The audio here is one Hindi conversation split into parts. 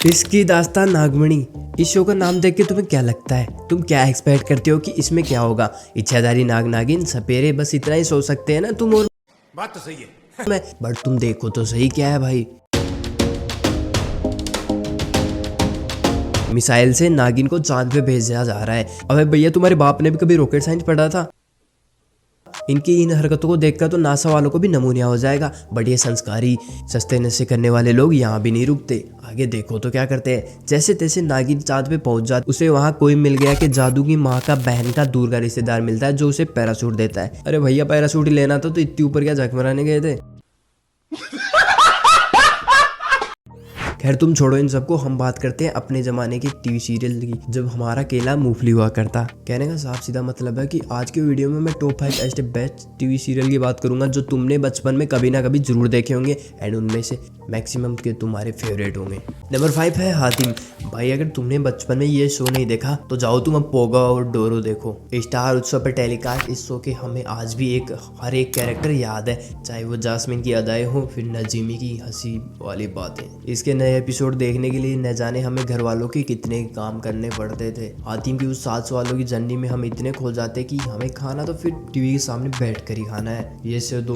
इसकी दास्तान नागमणि। इस शो का नाम देख के तुम्हें क्या लगता है? तुम क्या एक्सपेक्ट करते हो कि इसमें क्या होगा? इच्छाधारी नाग नागिन सपेरे, बस इतना ही सोच सकते हैं ना तुम। और बात तो सही है। मैं बट तुम देखो तो सही क्या है भाई। मिसाइल से नागिन को चांद पे भेजा जा रहा है। अबे भैया, तुम्हारे बाप ने भी कभी रॉकेट साइंस पढ़ा था? इनकी इन हरकतों को देखकर तो नासा वालों को भी नमूनिया हो जाएगा। बढ़िया संस्कारी सस्ते नशे करने वाले लोग यहाँ भी नहीं रुकते। आगे देखो तो क्या करते हैं। जैसे तैसे नागिन चांद पे पहुंच जाती, उसे वहाँ कोई मिल गया कि जादू की माँ का बहन का दूर का रिश्तेदार मिलता है जो उसे पैराशूट देता है। अरे भैया, पैराशूट ही लेना था तो इतनी ऊपर क्या झक मराने गए थे? खैर तुम छोड़ो इन सबको, हम बात करते हैं अपने जमाने की टीवी सीरियल की, जब हमारा केला मूंगफली हुआ करता। कहने का साफ सीधा मतलब है कि आज के वीडियो में मैं टॉप 5 ऐसे बेस्ट टीवी सीरियल की बात करूंगा जो तुमने बचपन में कभी ना कभी जरूर देखे होंगे एंड उनमें से मैक्सिमम के तुम्हारे फेवरेट होंगे। नंबर 5 है हातिम। भाई अगर तुमने बचपन में ये शो नहीं देखा तो जाओ तुम अब पोगा और डोरो देखो। स्टार उत्सव पर टेलीकास्ट इस शो के हमें आज भी हर एक कैरेक्टर याद है, चाहे वो जास्मिन की अदाएं हो फिर नजीमी की हंसी वाली बातें। इसके नए एपिसोड देखने के लिए न जाने हमें घर वालों के कितने काम करने पड़ते थे। हातिम की उस 7 सालों की जर्नी में हम इतने खो जाते कि हमें खाना तो फिर टीवी के सामने बैठ कर ही खाना है। ये शो दो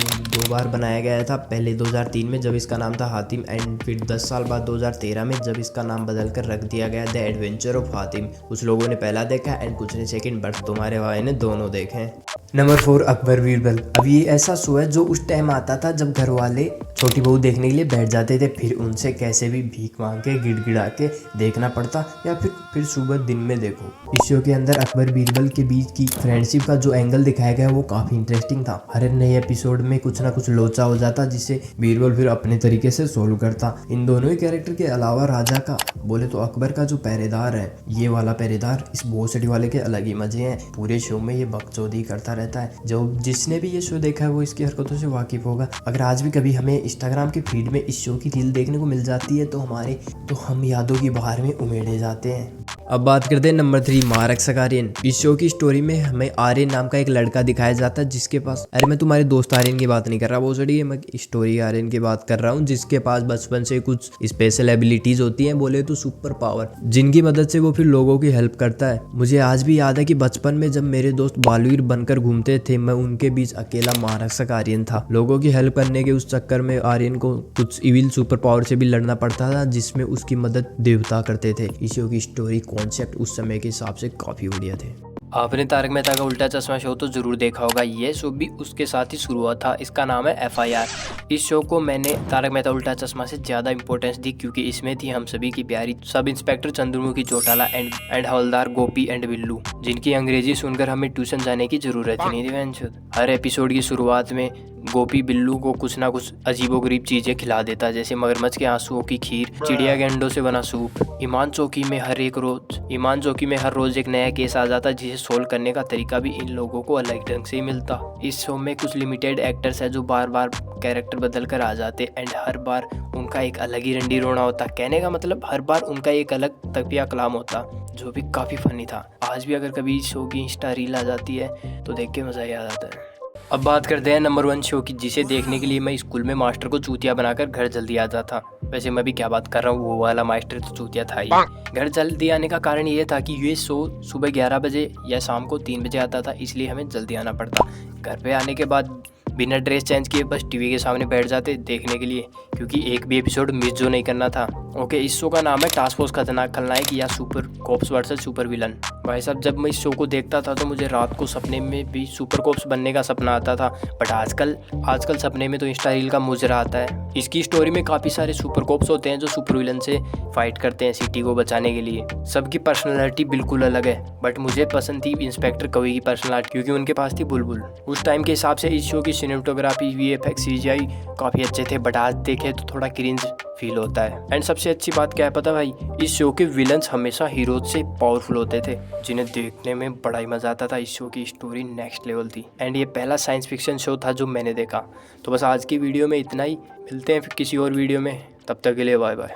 बार बनाया गया था, पहले 2003 में जब इसका नाम था हातिम एंड फिर 10 साल बाद 2013 में जब इसका नाम बदल कर रख दिया गया द एडवेंचर ऑफ हातिम। कुछ लोगों ने पहला देखा एंड कुछ ने सेकंड, बट तुम्हारे भाई ने दोनों देखे हैं। नंबर 4 अकबर बीरबल। अब ये ऐसा शो है जो उस टाइम आता था जब घर वाले छोटी बहू देखने के लिए बैठ जाते थे, फिर उनसे कैसे भी भीख मांग के गिड़गिड़ा के देखना पड़ता या फिर सुबह दिन में देखो। इस शो के अंदर अकबर बीरबल के बीच की फ्रेंडशिप का जो एंगल दिखाया गया वो काफी इंटरेस्टिंग था। हर नए एपिसोड में कुछ ना कुछ लोचा हो जाता जिसे बीरबल फिर अपने तरीके से सोल्व करता। इन दोनों ही कैरेक्टर के अलावा राजा का बोले तो अकबर का जो पहरेदार है, ये वाला पहरेदार इस भोसड़ी वाले के अलग ही मजे हैं। पूरे शो में ये बकचोदी करता रहता है। जो जिसने भी ये शो देखा है वो इसकी हरकतों से वाकिफ होगा। अगर आज भी कभी हमें इंस्टाग्राम के फीड में इस शो की रील देखने को मिल जाती है तो हम यादों की बहार में उमेड़े जाते हैं। अब बात करते हैं नंबर 3 मारक सकारियन। इस शो की स्टोरी में हमें आर्यन नाम का एक लड़का दिखाया जाता है जिसके पास, अरे मैं तुम्हारे दोस्त आर्यन की बात नहीं कर रहा, वो सड़ी मैं स्टोरी आर्यन की बात कर रहा हूँ, जिसके पास बचपन से कुछ स्पेशल एबिलिटीज होती हैं, बोले तो सुपर पावर, जिनकी मदद से वो फिर लोगों की हेल्प करता है। मुझे आज भी याद है कि बचपन में जब मेरे दोस्त बालवीर बनकर घूमते थे, मैं उनके बीच अकेला मारक सकारियन था। लोगों की हेल्प करने के उस चक्कर में आर्यन को कुछ इविल सुपर पावर से भी लड़ना पड़ता था जिसमें उसकी मदद देवता करते थे। इस शो की स्टोरी कॉन्सेप्ट उस समय के हिसाब से काफी बढ़िया थे। आपने तारक मेहता का उल्टा चश्मा शो तो जरूर देखा होगा। ये शो भी उसके साथ ही शुरू हुआ था। इसका नाम है FIR। इस शो को मैंने तारक मेहता उल्टा चश्मा से ज़्यादा इंपॉर्टेंस दी क्योंकि इसमें थी हम सभी की प्यारी sub inspector Chandramukhi Chautala and havildar Gopi and Billu, जिनकी अंग्रेजी सुनकर हमें ट्यूशन जाने की जरूरत ही नहीं थी। हर एपिसोड की शुरुआत में गोपी बिल्लू को कुछ ना कुछ अजीबोगरीब चीजें खिला देता, जैसे मगरमच्छ के आंसुओं की खीर, चिड़िया के अंडों से बना सूप। ईमान चौकी में हर रोज एक नया केस आ जाता जिसे सोल्व करने का तरीका भी इन लोगों को अलग ढंग से ही मिलता। इस शो में कुछ लिमिटेड एक्टर्स है जो बार बार कैरेक्टर बदल कर आ जाते एंड हर बार उनका एक अलग ही रंडी रोना होता। कहने का मतलब हर बार उनका एक अलग तकिया कलाम होता जो भी काफी फनी था। आज भी अगर कभी इस शो की इंस्टा रील आ जाती है तो देख के मजा ही आ जाता है। अब बात करते हैं नंबर 1 शो की, जिसे देखने के लिए मैं स्कूल में मास्टर को चूतिया बनाकर घर जल्दी आता था। वैसे मैं भी क्या बात कर रहा हूँ, वो वाला मास्टर तो चूतिया था ही। घर जल्दी आने का कारण ये था कि ये शो सुबह 11 बजे या शाम को 3 बजे आता था, इसलिए हमें जल्दी आना पड़ता। घर पे आने के बाद बिना ड्रेस चेंज किए बस टीवी के सामने बैठ जाते देखने के लिए, क्योंकि एक भी एपिसोड मिस जो नहीं करना था। ओके, इस शो का नाम है टास्क फोर्स खतरनाक खलनायक या super cops versus super villain. भाई साहब, जब मैं इस शो को देखता था तो मुझे रात को सपने में भी सुपर कोप्स बनने का सपना आता था, बट आजकल सपने में तो इंस्टा रील का मुजरा आता है। इसकी स्टोरी में काफ़ी सारे सुपर कोप्स होते हैं जो सुपर विलन से फाइट करते हैं सिटी को बचाने के लिए। सबकी पर्सनैलिटी बिल्कुल अलग है, बट मुझे पसंद थी इंस्पेक्टर कवि की पर्सनैलिटी क्योंकि उनके पास थी बुलबुल। उस टाइम के हिसाब से इस शो की सिनेमेटोग्राफी, VFX, CGI काफ़ी अच्छे थे, बट आज देखे तो थोड़ा क्रिंज फील होता है। एंड सबसे अच्छी बात क्या है पता भाई, इस शो के विलन्स हमेशा हीरोज से पावरफुल होते थे जिन्हें देखने में बड़ा ही मजा आता था। इस शो की स्टोरी नेक्स्ट लेवल थी एंड ये पहला साइंस फिक्शन शो था जो मैंने देखा। तो बस आज की वीडियो में इतना ही, मिलते हैं फिर किसी और वीडियो में, तब तक के लिए बाय बाय।